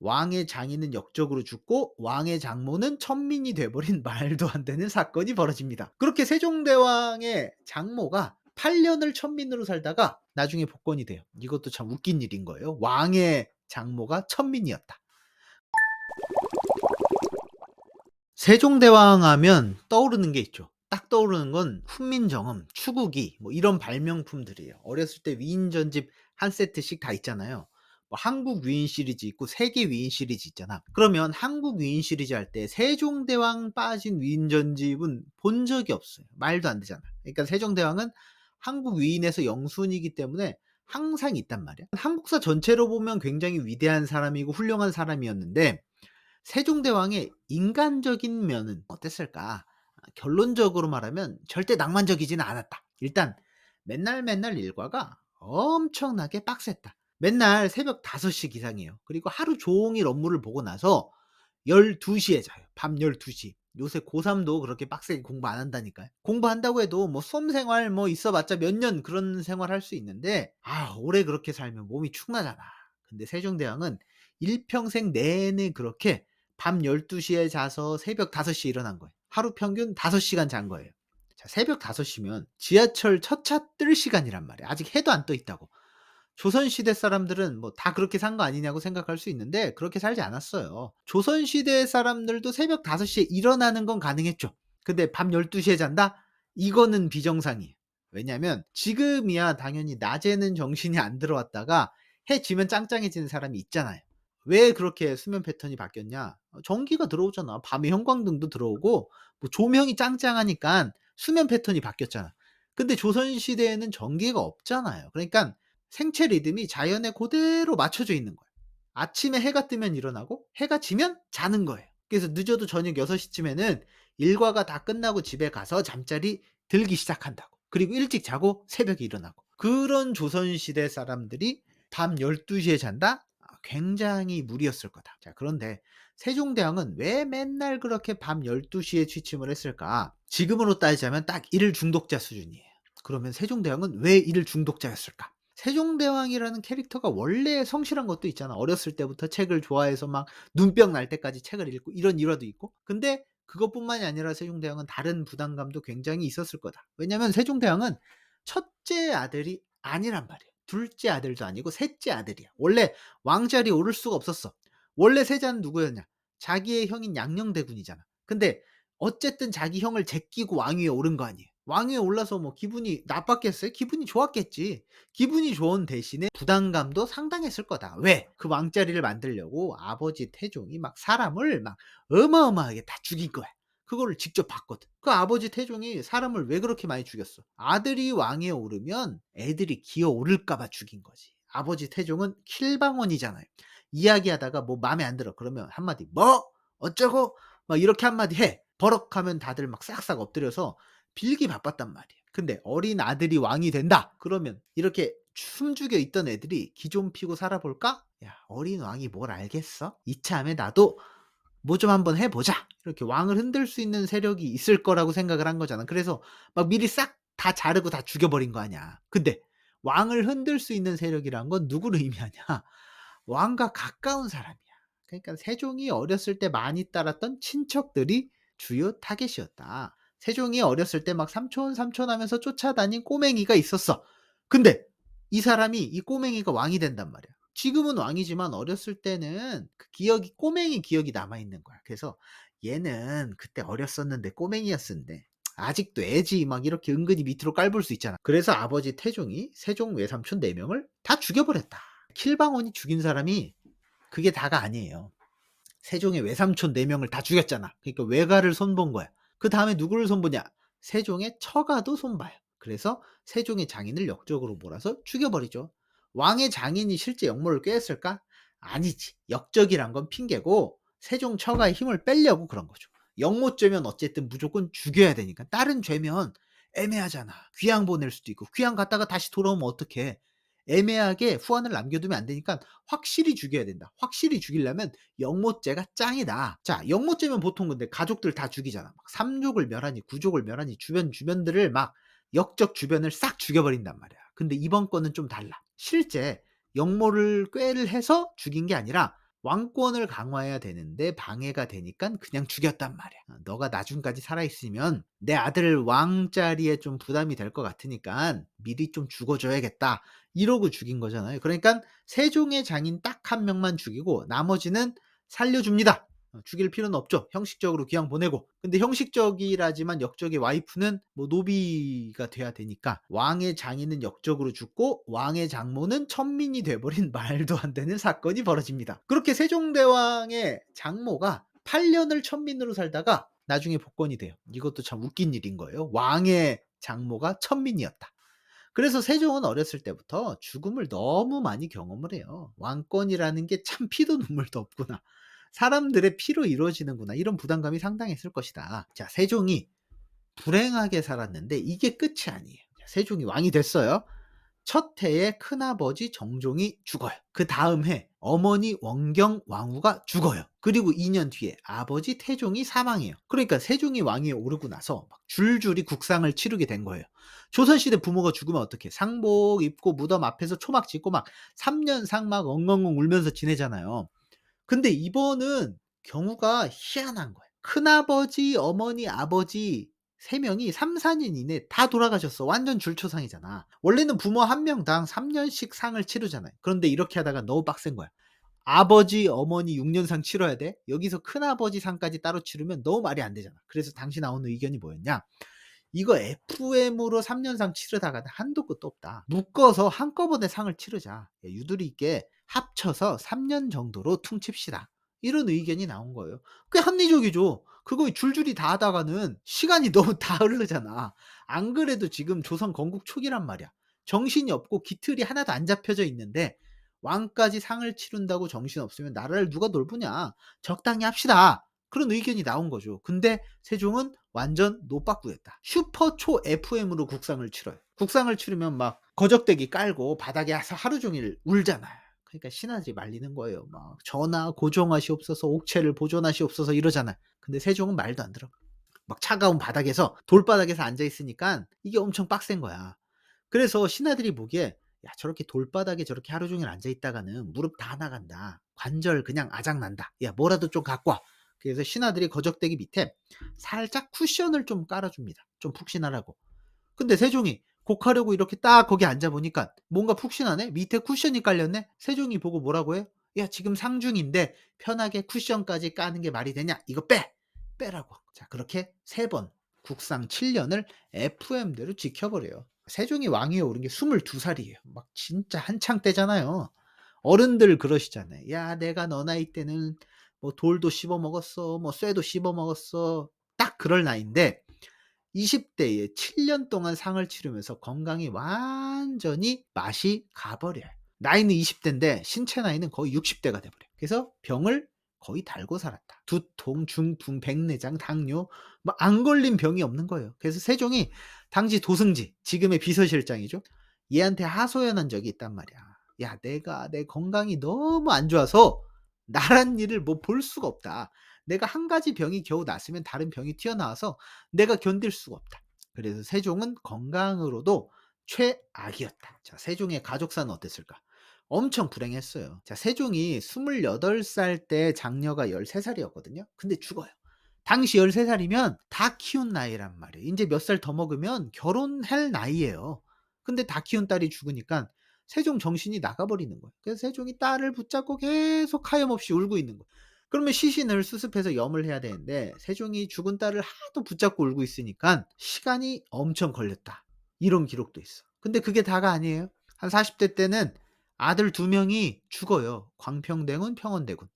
왕의 장인은 역적으로 죽고 왕의 장모는 천민이 돼 버린 말도 안 되는 사건이 벌어집니다. 그렇게 세종대왕의 장모가 8 년을 천민으로 살다가 나중에 복권이 돼요. 이것도 참 웃긴 일인 거예요. 왕의 장모가 천민이었다. 세종대왕 하면 떠오르는 게 있죠. 딱 떠오르는 건 훈민정음, 추국이 뭐 이런 발명품들이에요. 어렸을 때 위인 전집 한 세트씩 다 있잖아요. 뭐 한국 위인 시리즈 있고 세계 위인 시리즈 있잖아. 그러면 한국 위인 시리즈 할 때 세종대왕 빠진 위인 전집은 본 적이 없어요. 말도 안 되잖아. 그러니까 세종대왕은 한국 위인에서 영순이기 때문에 항상 있단 말이야. 한국사 전체로 보면 굉장히 위대한 사람이고 훌륭한 사람이었는데 세종대왕의 인간적인 면은 어땠을까? 결론적으로 말하면 절대 낭만적이지는 않았다. 일단 맨날 맨날 일과가 엄청나게 빡셌다. 맨날 새벽 5시 기상이에요. 그리고 하루 종일 업무를 보고 나서 12 시에 자요. 밤 12 시. 요새 고3도 그렇게 빡세게 공부 안 한다니까요. 공부한다고 해도 뭐 수험 생활 뭐 있어 봤자 몇 년 그런 생활 할 수 있는데 오래 그렇게 살면 몸이 축나잖아. 근데 세종대왕은 일평생 내내 그렇게 밤 12 시에 자서 새벽 5 시에 일어난 거예요. 하루 평균 5 시간 잔 거예요. 자, 새벽 5 시면 지하철 첫 차 뜰 시간이란 말이야. 아직 해도 안 떠 있다고. 조선시대 사람들은 뭐 다 그렇게 산 거 아니냐고 생각할 수 있는데 그렇게 살지 않았어요. 조선시대 사람들도 새벽 5 시에 일어나는 건 가능했죠. 근데 밤 12 시에 잔다? 이거는 비정상이에요. 왜냐면 지금이야 당연히 낮에는 정신이 안 들어왔다가 해 지면 짱짱해지는 사람이 있잖아요. 왜 그렇게 수면 패턴이 바뀌었냐? 전기가 들어오잖아. 밤에 형광등도 들어오고 뭐 조명이 짱짱하니깐 수면 패턴이 바뀌었잖아. 근데 조선시대에는 전기가 없잖아요. 그러니깐 생체 리듬이 자연에 고대로 맞춰져 있는 거예요. 아침에 해가 뜨면 일어나고 해가 지면 자는 거예요. 그래서 늦어도 저녁 6 시쯤에는 일과가 다 끝나고 집에 가서 잠자리 들기 시작한다고. 그리고 일찍 자고 새벽에 일어나고. 그런 조선시대 사람들이 밤 12 시에 잔다? 굉장히 무리였을 거다. 자, 그런데 세종대왕은 왜 맨날 그렇게 밤 12 시에 취침을 했을까? 지금으로 따지자면 딱 일 중독자 수준이에요. 그러면 세종대왕은 왜 일 중독자였을까? 세종대왕이라는 캐릭터가 원래 성실한 것도 있잖아. 어렸을 때부터 책을 좋아해서 막 눈병 날 때까지 책을 읽고 이런 일화도 있고. 근데 그것뿐만이 아니라 세종대왕은 다른 부담감도 굉장히 있었을 거다. 왜냐면 세종대왕은 첫째 아들이 아니란 말이에요. 둘째 아들도 아니고 셋째 아들이야. 원래 왕자리에 오를 수가 없었어. 원래 세자는 누구였냐? 자기의 형인 양녕대군이잖아. 근데 어쨌든 자기 형을 제끼고 왕위에 오른 거 아니에요. 왕위에 올라서 뭐 기분이 나빴겠어요? 기분이 좋았겠지. 기분이 좋은 대신에 부담감도 상당했을 거다. 왜? 그 왕자리를 만들려고 아버지 태종이 막 사람을 막 어마어마하게 다 죽인 거야. 그거를 직접 봤거든. 그 아버지 태종이 사람을 왜 그렇게 많이 죽였어? 아들이 왕위에 오르면 애들이 기어 오를까 봐 죽인 거지. 아버지 태종은 킬방원이잖아요. 이야기하다가 뭐 마음에 안 들어. 그러면 한마디 "뭐? 어쩌고?" 막 이렇게 한마디 해. 버럭하면 다들 막 싹싹 엎드려서 빌기 바빴단 말이에요. 근데 어린 아들이 왕이 된다. 그러면 이렇게 숨죽여 있던 애들이 기 좀 피고 살아볼까? 야, 어린 왕이 뭘 알겠어? 이참에 나도 뭐 좀 한번 해 보자. 이렇게 왕을 흔들 수 있는 세력이 있을 거라고 생각을 한 거잖아. 그래서 막 미리 싹 다 자르고 다 죽여 버린 거 아니야. 근데 왕을 흔들 수 있는 세력이란 건 누구를 의미하냐? 왕과 가까운 사람이야. 그러니까 세종이 어렸을 때 많이 따랐던 친척들이 주요 타겟이었다. 세종이 어렸을 때 막 삼촌 삼촌 하면서 쫓아다닌 꼬맹이가 있었어. 근데 이 사람이 이 꼬맹이가 왕이 된단 말이야. 지금은 왕이지만 어렸을 때는 그 기억이 꼬맹이 기억이 남아 있는 거야. 그래서 얘는 그때 어렸었는데 꼬맹이였는데 아직도 애지 막 이렇게 은근히 밑으로 깔볼 수 있잖아. 그래서 아버지 태종이 세종 외삼촌 4 명을 다 죽여버렸다. 킬방원이 죽인 사람이 그게 다가 아니에요. 세종의 외삼촌 4 명을 다 죽였잖아. 그러니까 외가를 손본 거야. 그다음에 누구를 손보냐? 세종의 처가도 손봐요. 그래서 세종의 장인을 역적으로 몰아서 죽여버리죠. 왕의 장인이 실제 역모를 꾀했을까? 아니지. 역적이란 건 핑계고 세종 처가의 힘을 빼려고 그런 거죠. 역모죄면 어쨌든 무조건 죽여야 되니까. 다른 죄면 애매하잖아. 귀양 보낼 수도 있고 귀양 갔다가 다시 돌아오면 어떡해. 애매하게 후환을 남겨두면 안 되니까 확실히 죽여야 된다. 확실히 죽이려면 역모죄가 짱이다. 자, 역모죄면 보통 근데 가족들 다 죽이잖아. 막 삼족을 멸하니 구족을 멸하니 주변들을 막 역적 주변을 싹 죽여버린단 말이야. 근데 이번 건은 좀 달라. 실제 역모를 꾀를 해서 죽인 게 아니라 왕권을 강화해야 되는데 방해가 되니깐 그냥 죽였단 말이야. "너가 나중까지 살아 있으면 내 아들 왕 자리에 좀 부담이 될 것 같으니깐 미리 좀 죽어 줘야겠다." 이러고 죽인 거잖아요. 그러니깐 세종의 장인 딱 한 명만 죽이고 나머지는 살려 줍니다. 죽일 필요는 없죠. 형식적으로 귀양 보내고. 근데 형식적이라지만 역적의 와이프는 뭐 노비가 돼야 되니까 왕의 장인은 역적으로 죽고 왕의 장모는 천민이 돼 버린 말도 안 되는 사건이 벌어집니다. 그렇게 세종대왕의 장모가 8 년을 천민으로 살다가 나중에 복권이 돼요. 이것도 참 웃긴 일인 거예요. 왕의 장모가 천민이었다. 그래서 세종은 어렸을 때부터 죽음을 너무 많이 경험을 해요. '왕권이라는 게 참 피도 눈물도 없구나. 사람들의 피로 이루어지는구나.' 이런 부담감이 상당했을 것이다. 자, 세종이 불행하게 살았는데 이게 끝이 아니에요. 자, 세종이 왕이 됐어요. 첫 해에 큰아버지 정종이 죽어요. 그다음 해 어머니 원경 왕후가 죽어요. 그리고 2년 뒤에 아버지 태종이 사망해요. 그러니까 세종이 왕위에 오르고 나서 막 줄줄이 국상을 치르게 된 거예요. 조선시대 부모가 죽으면 어떡해. 상복 입고 무덤 앞에서 초막 짓고 막 3년 상 막 엉엉엉 울면서 지내잖아요. 근데 이번은 경우가 희한한 거예요. 큰아버지, 어머니, 아버지 3 명이 3-4년 이내에 다 돌아가셨어. 완전 줄초상이잖아. 원래는 부모 한 명당 3 년씩 상을 치르잖아요. 그런데 이렇게 하다가 너무 빡센 거야. 아버지, 어머니 6년 상 치러야 돼? 여기서 큰아버지 상까지 따로 치르면 너무 말이 안 되잖아. 그래서 당시 나오는 의견이 뭐였냐? "이거 FM으로 3 년상 치르다가 한도 끝도 없다. 묶어서 한꺼번에 상을 치르자. 유두리 있게 합쳐서 3년 정도로 퉁칩시다." 이런 의견이 나온 거예요. 꽤 합리적이죠. 그거 줄줄이 다 하다가는 시간이 너무 다 흐르잖아. 안 그래도 지금 조선 건국 초기란 말이야. 정신이 없고 기틀이 하나도 안 잡혀져 있는데 왕까지 상을 치른다고 정신없으면 나라를 누가 돌보냐. 적당히 합시다. 그런 의견이 나온 거죠. 근데 세종은 완전 노빠꾸였다. 슈퍼 초 FM으로 국상을 치러요. 국상을 치르면 막 거적대기 깔고 바닥에 서 하루 종일 울잖아요. 그러니까 신하들이 말리는 거예요. 막 "전하 고종하시옵소서. 옥체를 보존하시옵소서." 이러잖아요. 근데 세종은 말도 안 들어. 막 차가운 바닥에서 돌바닥에서 앉아 있으니깐 이게 엄청 빡센 거야. 그래서 신하들이 보기에 '야, 저렇게 돌바닥에 저렇게 하루 종일 앉아 있다가는 무릎 다 나간다. 관절 그냥 아작난다. 야, 뭐라도 좀 갖고 와.' 그래서 신하들이 거적대기 밑에 살짝 쿠션을 좀 깔아 줍니다, 좀 푹신하라고. 근데 세종이 곡하려고 이렇게 딱 거기 앉아 보니까 뭔가 푹신하네? 밑에 쿠션이 깔렸네? 세종이 보고 뭐라고 해요? "야, 지금 상중인데 편하게 쿠션까지 까는 게 말이 되냐? 이거 빼!" 빼라고. 자, 그렇게 3번 국상 7 년을 FM대로 지켜 버려요. 세종이 왕위에 오른 게 22 살이에요. 막 진짜 한창 때잖아요. 어른들 그러시잖아요. "야, 내가 너 나이 때는 뭐 돌도 씹어 먹었어. 뭐 쇠도 씹어 먹었어." 딱 그럴 나이인데 20 대에 7년 동안 상을 치르면서 건강이 완전히 맛이 가 버려요. 나이는 20 대인데 신체 나이는 거의 60 대가 돼 버려요. 그래서 병을 거의 달고 살았다. 두통, 중풍, 백내장, 당뇨 뭐 안 걸린 병이 없는 거예요. 그래서 세종이 당시 도승지, 지금의 비서실장이죠. 얘한테 하소연한 적이 있단 말이야. "야, 내가 내 건강이 너무 안 좋아서 나란 일을 뭐 볼 수가 없다. 내가 한 가지 병이 겨우 낫으면 다른 병이 튀어나와서 내가 견딜 수가 없다." 그래서 세종은 건강으로도 최악이었다. 자, 세종의 가족사는 어땠을까? 엄청 불행했어요. 자, 세종이 28살 때 장녀가 13 살이었거든요. 근데 죽어요. 당시 13 살이면 다 키운 나이란 말이에요. 인제 몇 살 더 먹으면 결혼할 나이예요. 근데 다 키운 딸이 죽으니깐 세종 정신이 나가 버리는 거예요. 그래서 세종이 딸을 붙잡고 계속 하염없이 울고 있는 거예요. 그러면 시신을 수습해서 염을 해야 되는데 세종이 죽은 딸을 하도 붙잡고 울고 있으니깐 "시간이 엄청 걸렸다." 이런 기록도 있어. 근데 그게 다가 아니에요. 한 40대 때는 아들 2 명이 죽어요. 광평대군, 평원대군.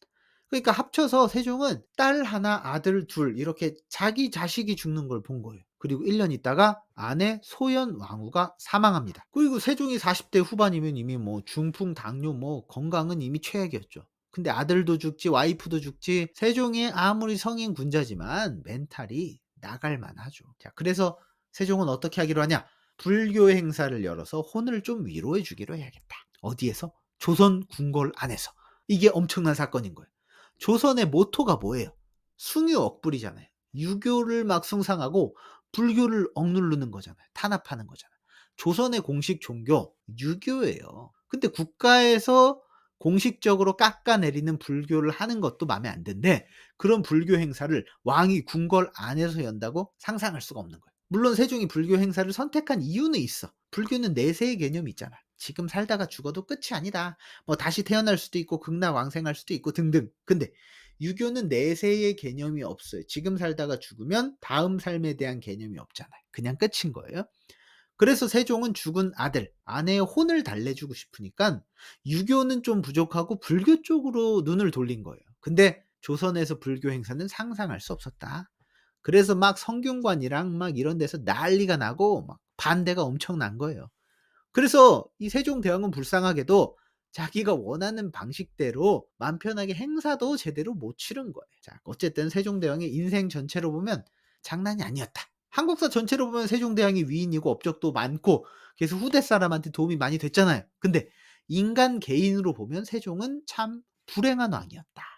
그러니까 합쳐서 세종은 딸 1 아들 2 이렇게 자기 자식이 죽는 걸 본 거예요. 그리고 1년 있다가 아내 소연 왕후가 사망합니다. 그리고 세종이 40대 후반이면 이미 뭐 중풍, 당뇨 뭐 건강은 이미 최악이었죠. 근데 아들도 죽지 와이프도 죽지 세종이 아무리 성인 군자지만 멘탈이 나갈 만하죠. 자, 그래서 세종은 어떻게 하기로 하냐? 불교 행사를 열어서 혼을 좀 위로해 주기로 해야겠다. 어디에서? 조선 궁궐 안에서. 이게 엄청난 사건인 거예요. 조선의 모토가 뭐예요? 숭유억불이잖아요. 유교를 막 숭상하고 불교를 억누르는 거잖아요. 탄압하는 거잖아요. 조선의 공식 종교 유교예요. 근데 국가에서 공식적으로 깎아내리는 불교를 하는 것도 마음에 안 든데 그런 불교 행사를 왕이 궁궐 안에서 연다고 상상할 수가 없는 거예요. 물론 세종이 불교 행사를 선택한 이유는 있어. 불교는 내세의 개념이 있잖아. 지금 살다가 죽어도 끝이 아니다. 뭐 다시 태어날 수도 있고 극락왕생할 수도 있고 등등. 근데 유교는 내세의 개념이 없어요. 지금 살다가 죽으면 다음 삶에 대한 개념이 없잖아요. 그냥 끝인 거예요. 그래서 세종은 죽은 아들, 아내의 혼을 달래주고 싶으니까 유교는 좀 부족하고 불교 쪽으로 눈을 돌린 거예요. 근데 조선에서 불교 행사는 상상할 수 없었다. 그래서 막 성균관이랑 막 이런 데서 난리가 나고 막 반대가 엄청난 거예요. 그래서 이 세종대왕은 불쌍하게도 자기가 원하는 방식대로 맘 편하게 행사도 제대로 못 치른 거예요. 자, 어쨌든 세종대왕의 인생 전체로 보면 장난이 아니었다. 한국사 전체로 보면 세종대왕이 위인이고 업적도 많고 그래서 후대 사람한테 도움이 많이 됐잖아요. 근데 인간 개인으로 보면 세종은 참 불행한 왕이었다.